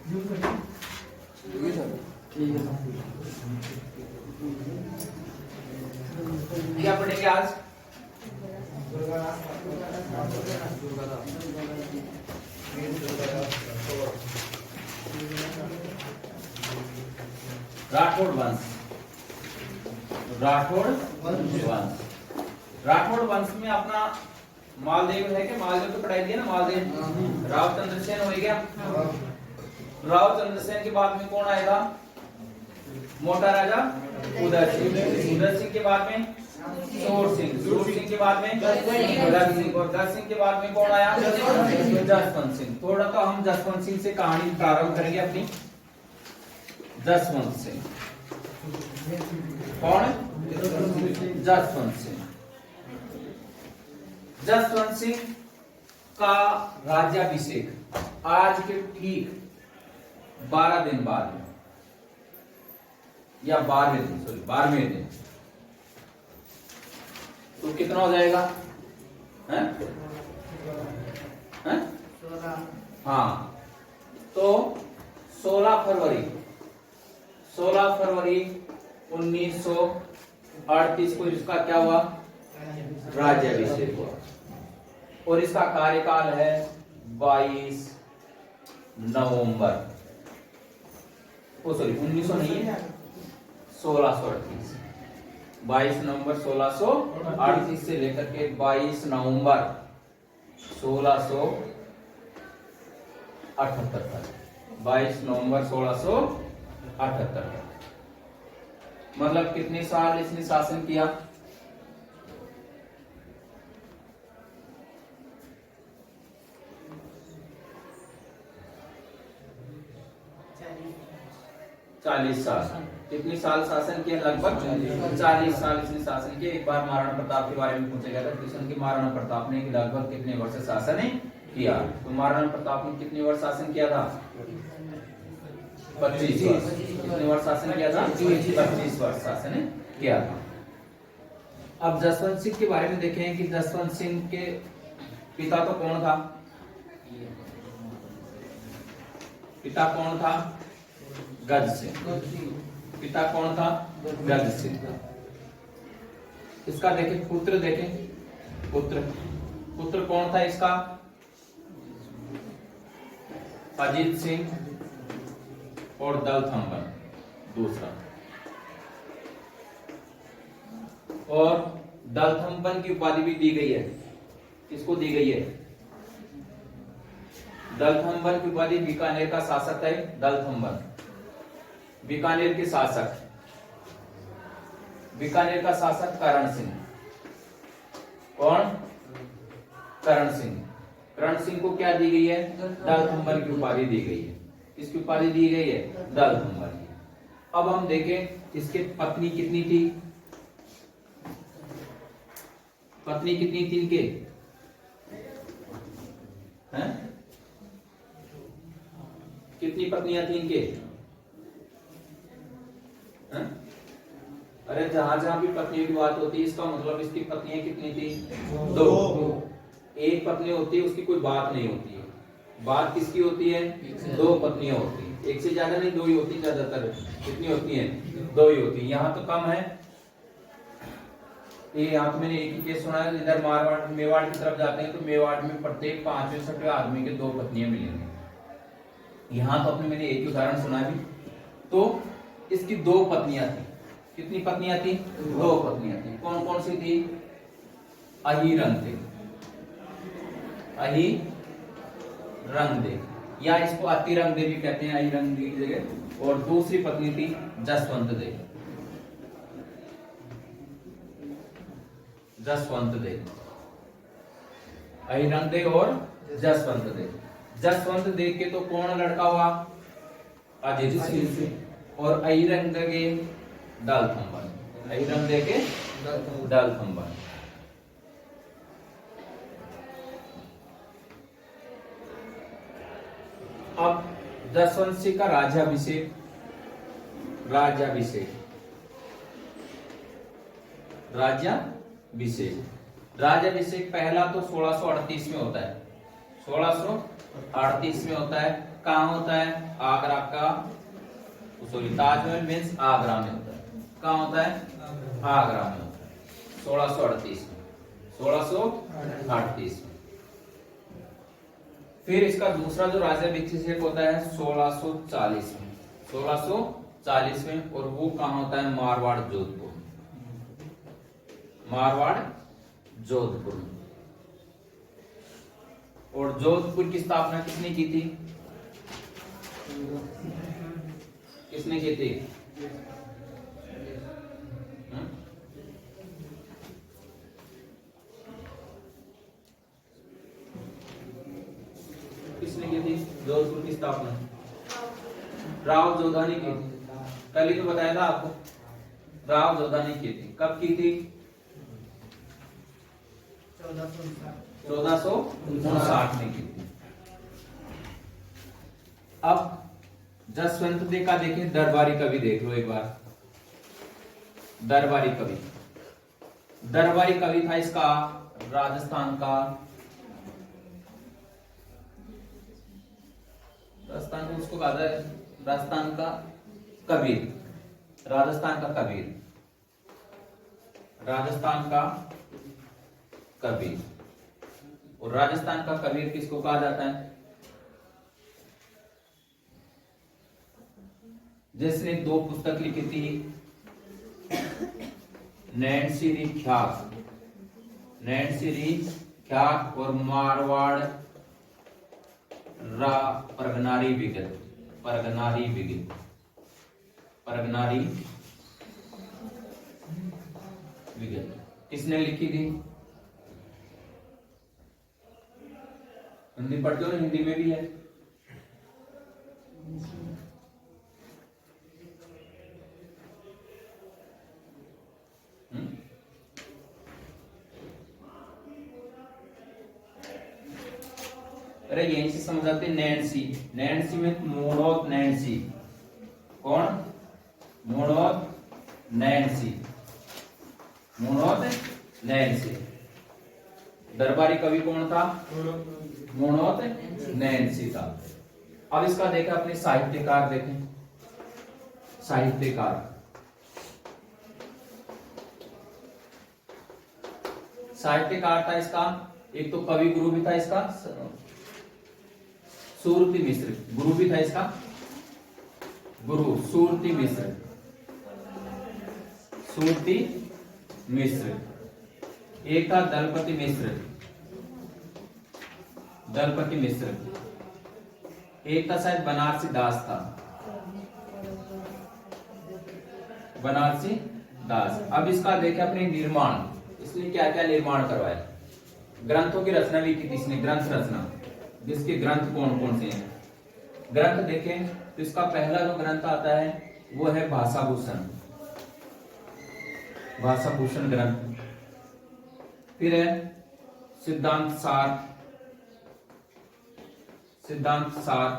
क्या पढ़ेंगे आज? राठौड़ वंश। राठौड़ वंश। राठौड़ वंश में अपना मालदेव है कि मालदेव तो पढ़ाई दिया ना, मालदेव। राव चंद्रसेन हो गया। राव चंद्रसेन के बाद में कौन आएगा? मोटा राजा उदय सिंह। उदय सिंह के बाद में सूर सिंह। सूर सिंह के बाद में गज सिंह। और गज सिंह के बाद में कौन आया? जसवंत सिंह। थोड़ा तो हम जसवंत सिंह से कहानी प्रारंभ करेंगे अपनी। जसवंत सिंह कौन? जसवंत सिंह। जसवंत सिंह का राज्याभिषेक आज के ठीक 12 दिन बाद या 12वें दिन, सॉरी 12वें दिन, तो कितना हो जाएगा? हैं? हैं? हाँ, तो 16 फरवरी 1938 को इसका क्या हुआ? राज्याभिषेक हुआ। और इसका कार्यकाल है 22 नवंबर, ओ सॉरी 1900 नहीं है, 1638। 22 नवंबर 1638 से लेकर के 22 नवंबर 1678 तक। 22 नवंबर 1678 तक। मतलब कितने साल इसने शासन किया? चालीस साल। कितने साल शासन किया? लगभग 40 साल इसने शासन किया। एक बार महाराणा प्रताप के बारे में पूछा गया था क्वेश्चन कि महाराणा प्रताप ने लगभग कितने वर्ष शासन किया? तो महाराणा प्रताप ने कितने वर्ष शासन किया था? 25 वर्ष। कितने वर्ष शासन किया था? 25 वर्ष शासन किया था। अब जसवंत सिंह के बारे में देखें कि जसवंत सिंह के पिता तो कौन था? पिता कौन था? गज सिंह। पिता कौन था? गज सिंह। इसका देखें पुत्र, देखें पुत्र। पुत्र कौन था इसका? अजीत सिंह और दलथम्बन दूसरा। और दलथम्बन की उपाधि भी दी गई है। किसको दी गई है? दलथम्बन की उपाधि बीकानेर का शासक है दलथम्बन। बीकानेर के शासक, बीकानेर का शासक करण सिंह। कौन? करण सिंह। करण सिंह को क्या दी गई है? दलथम्बन की उपाधि दी गई है। किसकी उपाधि दी गई है? दलथम्बन की। अब हम देखें इसके पत्नी कितनी थी? पत्नी कितनी थी इनके? हैं? कितनी पत्नियां थी इनके? हैं? अरे जहां जहां भी पत्नियों की बात होती है इसका मतलब इसकी पत्नियां कितनी थी? 2। एक पत्नी होती है उसकी कोई बात नहीं होती है। बात किसकी होती है? 2 पत्नियां होती है। एक से ज्यादा नहीं, 2 ही होती है ज्यादातर। कितनी होती है? 2 ही होती है। यहाँ तो कम है। ये यहाँ तो मैंने एक ही केस सुना है। इधर मारवाड़ मेवाड़ की तरफ जाते हैं तो मेवाड़ में प्रत्येक 5वें आदमी के 2 पत्नियां मिलेंगी। यहाँ तो अपने मैंने एक ही उदाहरण सुना भी। तो इसकी 2 पत्नियां थी। कितनी पत्नियां थी? 2 पत्नियां थी। कौन कौन सी थी? अहिरंदे, अहिरंदे या इसको अतिरंगदे भी कहते हैं, अहिरंदे की जगह। और दूसरी पत्नी थी जसवंत दे। जसवंत दे, अहिरंदे और जसवंत दे। जसवंत दे के तो कौन लड़का हुआ? अजीत सिंह। और अहिरंदे के दलथम्बन। अहिरंदे के दलथम्बन। अब जसवंत सिंह का राज्याभिषेक, राज्याभिषेक राज्याभिषेक पहला तो 1638 में होता है। 1638 में होता है। कहाँ होता है? आगरा का, सॉरी, ताजमहल मीन्स आगरा में होता है। कहाँ होता है? आगरा में होता है 1638 में, 1638 में। फिर इसका दूसरा जो राज्य विक्षेप होता है 1640 में, 1640 में, और वो कहाँ होता है? मारवाड़ जोधपुर, मारवाड़ जोधपुर में। और जोधपुर की स्थापना किसने की थी? किसने की थी? किसने की थी जोधपुर की स्थापना? राव जोधानी की थी। कल ही तो बताया था आपको, राव जोधानी की थी। कब की थी? 1459 में की थी। अब जसवंत देव का देखें, दरबारी कवि देख लो एक बार। दरबारी कवि, दरबारी कवि था इसका राजस्थान का, राजस्थान को उसको कहा जाए राजस्थान का कबीर, राजस्थान का कबीर, राजस्थान का कबीर। और राजस्थान का कबीर किसको कहा जाता है? जिसने 2 पुस्तक लिखी थी, नैनसिरी ख्यात, नैनसिरी ख्यात, और मारवाड़ परगनारी विगत, परगनारी विगत, परगनारी विगत किसने लिखी थी? हिंदी पढ़ते हो ना? हिंदी में भी है। अरे यहीं से समझाते। नैन्सी, नैन्सी में मोड़ोत नैन्सी, कौन? मोड़ोत नैन्सी, मोड़ोत नैन्सी। दरबारी कवि कौन था? मोड़ोत नैन्सी था। अब इसका देखें अपने साहित्यकार, देखें साहित्यकार। साहित्यकार था इसका, एक तो कवि गुरु भी था इसका, सूरती मिश्र, गुरु भी था इसका, गुरु सूरती मिश्र, सूरती मिश्र। एक था दलपति मिश्र, दलपति मिश्र। एक था शायद बनारसी दास था, बनारसी दास। अब इसका देखें अपने निर्माण, इसने क्या क्या निर्माण करवाया। ग्रंथों की रचना भी की थी इसने, ग्रंथ रचना, जिसके ग्रंथ कौन कौन से हैं? ग्रंथ देखें तो इसका पहला जो ग्रंथ आता है वो है भाषा भूषण, भाषा भूषण ग्रंथ। फिर है सिद्धांत सार, सिद्धांत सार,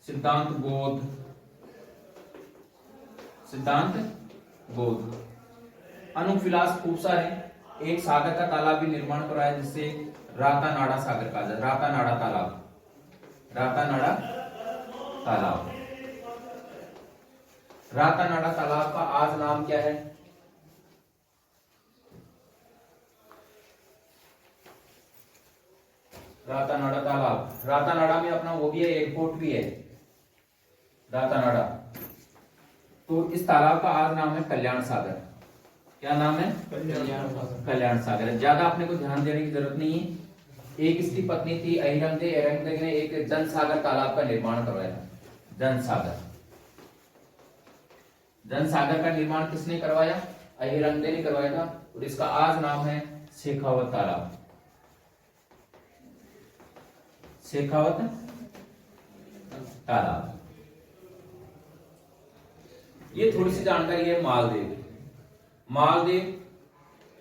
सिद्धांत बोध, सिद्धांत बोध। अनुविलास खूब सारे। एक सागर का तालाब भी निर्माण करवाया, जिससे रातानाड़ा सागर कहा जाता है, रातानाड़ा तालाब, रातानाड़ा तालाब। रातानाड़ा तालाब का आज नाम क्या है? रातानाड़ा तालाब। रातानाड़ा में अपना वो भी है, एयरपोर्ट भी है रातानाड़ा। तो इस तालाब का आज नाम है कल्याण सागर। क्या नाम है? कल्याण सागर। ज्यादा अपने को ध्यान देने की जरूरत नहीं है। एक इसकी पत्नी थी अहिरंदे, अहिरंदे ने एक जनसागर तालाब का निर्माण करवाया था। जनसागर, जनसागर का निर्माण किसने करवाया? अहिरंदे ने करवाया था। और इसका आज नाम है शेखावत तालाब, शेखावत तालाब। ये थोड़ी सी जानकारी है मालदेव। मालदेव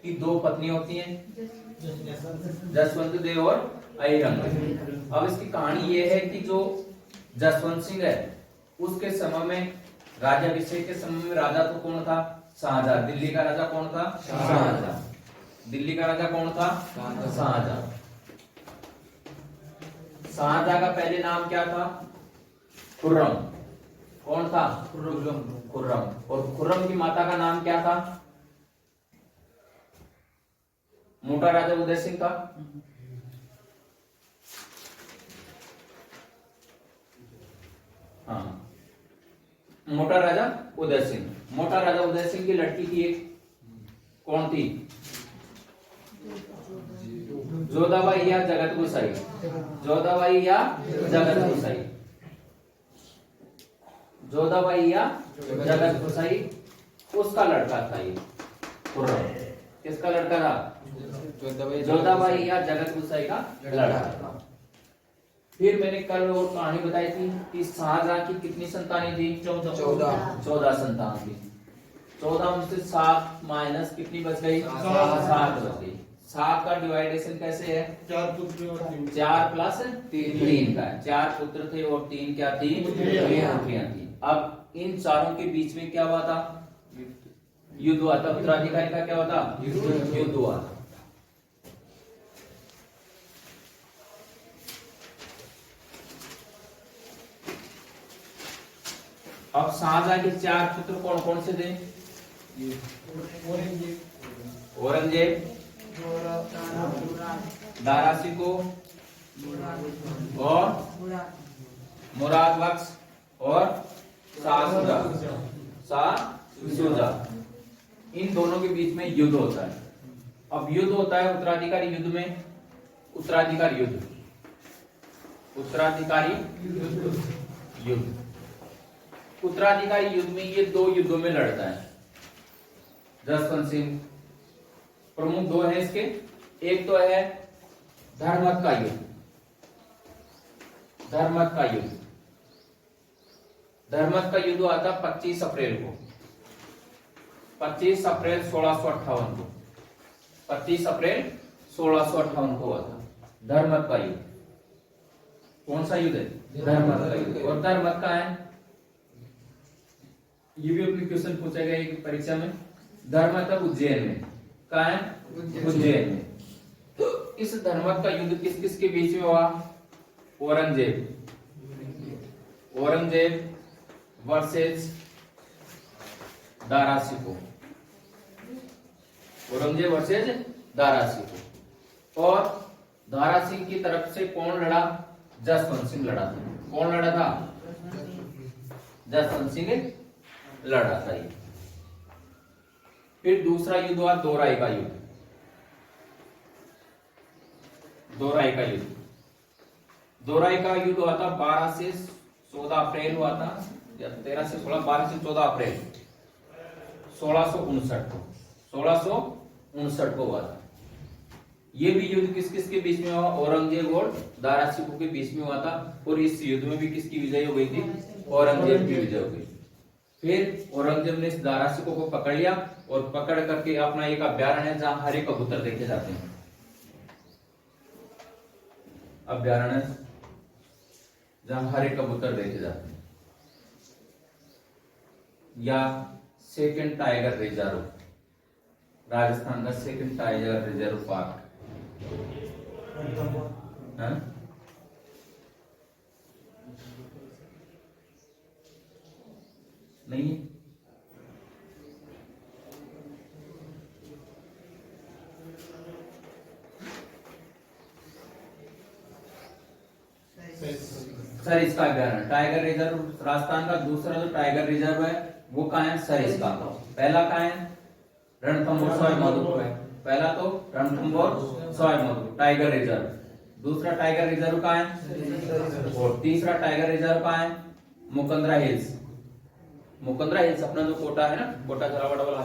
की 2 पत्नी होती हैं, जसवंत देव और अहिरंग। अब इसकी कहानी ये है कि जो जसवंत सिंह है उसके समय में, राजाभिषेक के समय में राजा तो कौन था? शाहजहां। दिल्ली का राजा कौन था? शाहजहां। दिल्ली का राजा कौन था? शाहजहां। शाहजहां का पहले नाम क्या था? खुर्रम। कौन था? खुर्रम। और खुर्रम की माता का नाम क्या था? मोटा राजा उदय सिंह था। हाँ, मोटा राजा उदय सिंह। मोटा राजा उदय सिंह की लड़की थी एक, कौन थी? जोधाबाई या जगत गोसाई। जोधाबाई या जगत गोसाई। जोधाबाई या जगत गोसाई, उसका लड़का था ये खुर्रम। किसका लड़का था? जोधाबाई या जगत गोसाई का लड़का था। फिर मैंने कल और कहानी बताई थी कि शाहजहां की कितनी संतानें थी? 14 संतान थी। 14 में से 7 माइनस कितनी बच गई? 7 बच गई। 7 का डिवाइडेशन कैसे है? 4 पुत्र और 3 4 प्लस 3 का है। 4 पुत्र थे और 3 क्या थी? पुत्रियां थी। अब इन चारों के बीच में क्या हुआ था? युद्ध हुआ था। उत्तराधिकारी का क्या हुआ था? युद्ध हुआ था। अब शाहजहां के 4 पुत्र कौन कौन से थे? औरंगजेब, दारा शिकोह और मुराद बख्श और शाह शुजा। इन दोनों के बीच में युद्ध होता है। अब युद्ध होता है उत्तराधिकारी युद्ध में। उत्तराधिकारी युद्ध उत्तराधिकारी युद्ध में ये 2 युद्धों में लड़ता है जसवंत सिंह। प्रमुख 2 है इसके। एक तो है धर्मत का युद्ध। धर्मत का युद्ध हुआ था 25 अप्रैल को। 25 अप्रैल 1658 को। 25 अप्रैल 1658 को हुआ था धर्मत का युद्ध। कौन सा युद्ध है? धर्मत का युद्ध। और धर्मत का है, ये भी अपने क्वेश्चन पूछा गया एक परीक्षा में। धर्मत उज्जैन में। कहा है? उज्जैन में। तो इस धर्मत का युद्ध किस किस के बीच में हुआ? औरंगजेब वर्सेस दारा शिकोह। औरंगजेब वर्सेस दारा शिकोह। और दारा सिंह की तरफ से कौन लड़ा? जसवंत सिंह लड़ा था। कौन लड़ा था? जसवंत सिंह लड़ा था ये। फिर दूसरा युद्ध हुआ दोराई का युद्ध। दोराई का युद्ध हुआ था 12 से 14 अप्रैल हुआ था, या 13 से 16, 12 से 14 अप्रैल 1659 को हुआ था। ये भी युद्ध किस किस के बीच में हुआ? औरंगजेब और दारा शिकोह के बीच में हुआ था। और इस युद्ध में भी किसकी विजय हो गई थी? औरंगजेब की विजय हो गई। फिर औरंगजेब ने इस दारा शिकोह को पकड़ लिया और पकड़ करके अपना एक अभ्यारण्य है जहां हरे कबूतर देखे जाते हैं। अभ्यारण्य जहां हरे कबूतर देखे जाते हैं, या सेकंड टाइगर रिजर्व, राजस्थान का सेकंड टाइगर रिजर्व पार्क। नहीं, सरिस्का अभ्यारण्य। टाइगर रिजर्व राजस्थान का दूसरा जो टाइगर रिजर्व है वो कहाँ है? सरिस्का। पहला कहाँ है? रणथंभौर सवाई माधोपुर है। पहला तो रणथंभौर सवाई माधोपुर टाइगर रिजर्व। दूसरा टाइगर रिजर्व कहाँ है? और तीसरा टाइगर रिजर्व कहाँ है? मुकंदरा हिल्स। मुकंदरा हिल्स अपना जो कोटा है ना, कोटा झालावाड़ वाला,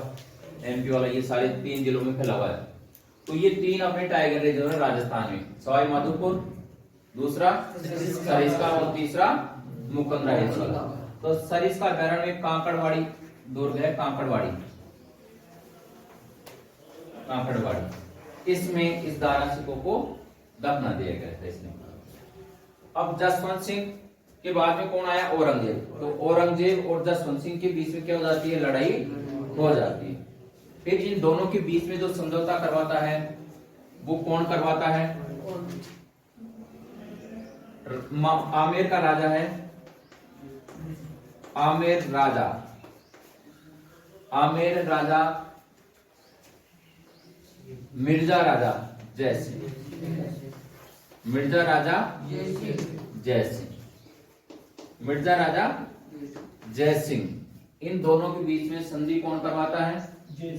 एमपी वाला, ये सारे 3 जिलों में फैला हुआ है। तो ये 3 अपने टाइगर रिजर्व है राजस्थान में। सवाई माधोपुर, दूसरा सरिस्का और तीसरा मुकंदरा हिल्स वाला। तो सरिस्का अभ्यारण्य में कांकड़वाड़ी दुर्ग है। कांकड़वाड़ी इसमें इस दारा शिकोह को दफना दिया गया था इसने। अब जसवंत सिंह के बाद में कौन आया? औरंगजेब। तो औरंगजेब और जसवंत सिंह के बीच में क्या हो जाती है? लड़ाई हो जाती है। फिर इन दोनों के बीच में जो समझौता करवाता है वो कौन करवाता है? आमेर का राजा है आमेर राजा, आमेर राजा, मिर्जा राजा जय सिंह, मिर्जा राजा जय सिंह, मिर्जा राजा जय सिंह। इन दोनों के बीच में संधि कौन करवाता है?